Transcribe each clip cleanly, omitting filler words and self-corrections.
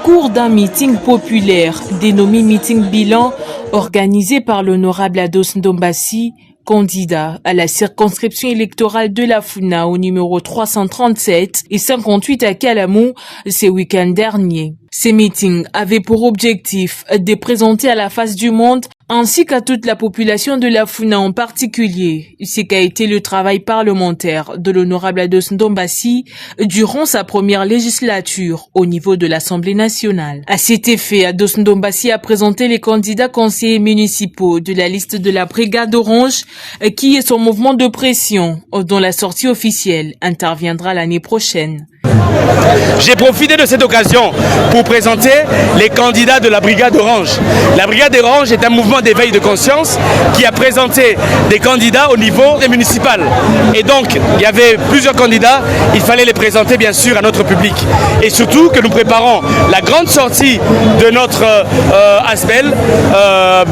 cours d'un meeting populaire dénommé Meeting Bilan, organisé par l'honorable Ados Ndombassi, candidat à la circonscription électorale de la Funa au numéro 337 et 58 à Kalamou ce week-end dernier. Ces meetings avaient pour objectif de présenter à la face du monde ainsi qu'à toute la population de la Funa en particulier ce qu'a été le travail parlementaire de l'honorable Ados Ndombassi durant sa première législature au niveau de l'Assemblée nationale. À cet effet, Ados Ndombassi a présenté les candidats conseillers municipaux de la liste de la Brigade Orange qui est son mouvement de pression dont la sortie officielle interviendra l'année prochaine. J'ai profité de cette occasion pour présenter les candidats de la Brigade Orange. La Brigade Orange est un mouvement d'éveil de conscience qui a présenté des candidats au niveau municipal. Et donc, il y avait plusieurs candidats, il fallait les présenter bien sûr à notre public. Et surtout que nous préparons la grande sortie de notre ASBEL,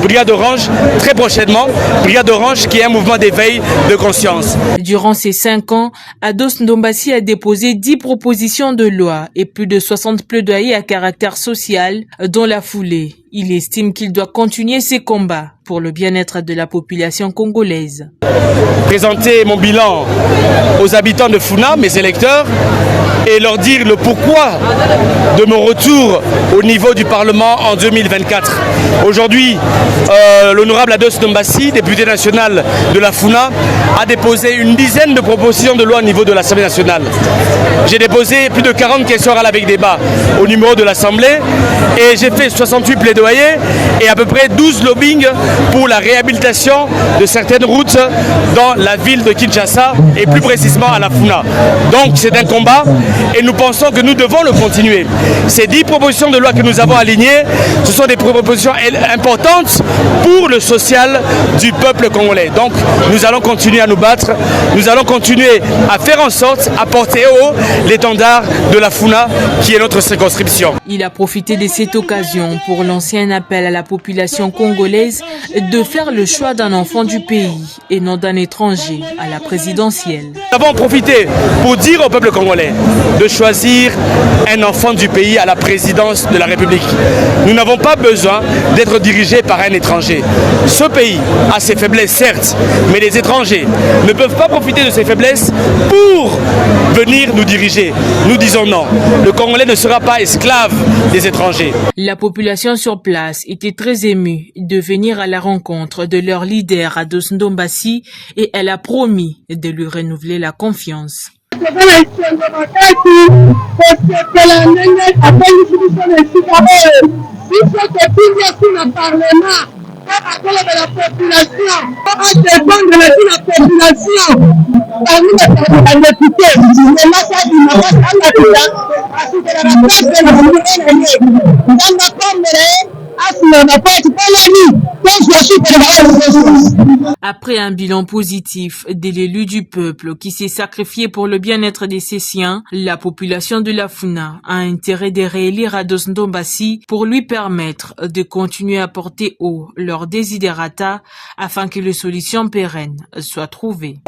Brigade Orange, très prochainement. Brigade Orange qui est un mouvement d'éveil de conscience. Durant ces 5 ans, Ados Ndombassi a déposé 10 propositions de loi et plus de 60 plaidoyers à caractère social. Dans la foulée, il estime qu'il doit continuer ses combats pour le bien-être de la population congolaise. Présenter mon bilan aux habitants de Funa, mes électeurs, et leur dire le pourquoi de mon retour au niveau du Parlement en 2024. Aujourd'hui, l'honorable Ados Ndombassi, député national de la Funa, a déposé une dizaine de propositions de loi au niveau de l'Assemblée nationale. J'ai déposé plus de 40 questions orales avec débat au numéro de l'Assemblée et j'ai fait 68 plaidoyers et à peu près 12 lobbying pour la réhabilitation de certaines routes dans la ville de Kinshasa et plus précisément à la Funa. Donc c'est un combat et nous pensons que nous devons le continuer. Ces 10 propositions de loi que nous avons alignées, ce sont des propositions importantes pour le social du peuple congolais. Donc nous allons continuer à nous battre, nous allons continuer à faire en sorte à porter haut l'étendard de la Funa qui est notre circonscription. Il a profité de cette occasion pour lancer un appel à la population congolaise de faire le choix d'un enfant du pays et non d'un étranger à la présidentielle. Nous avons profité pour dire au peuple congolais de choisir un enfant du pays à la présidence de la République. Nous n'avons pas besoin d'être dirigés par un étranger. Ce pays a ses faiblesses, certes, mais les étrangers ne peuvent pas profiter de ces faiblesses pour venir nous diriger. Nous disons non. Le Congolais ne sera pas esclave des étrangers. La population sur place était très émue de venir à la rencontre de leur leader Ados Ndombassi et elle a promis de lui renouveler la confiance. Après un bilan positif de l'élu du peuple qui s'est sacrifié pour le bien-être des ses siens, la population de la Funa a intérêt de réélire Ados Ndombassi pour lui permettre de continuer à porter haut leurs desiderata afin que les solutions pérennes soient trouvées.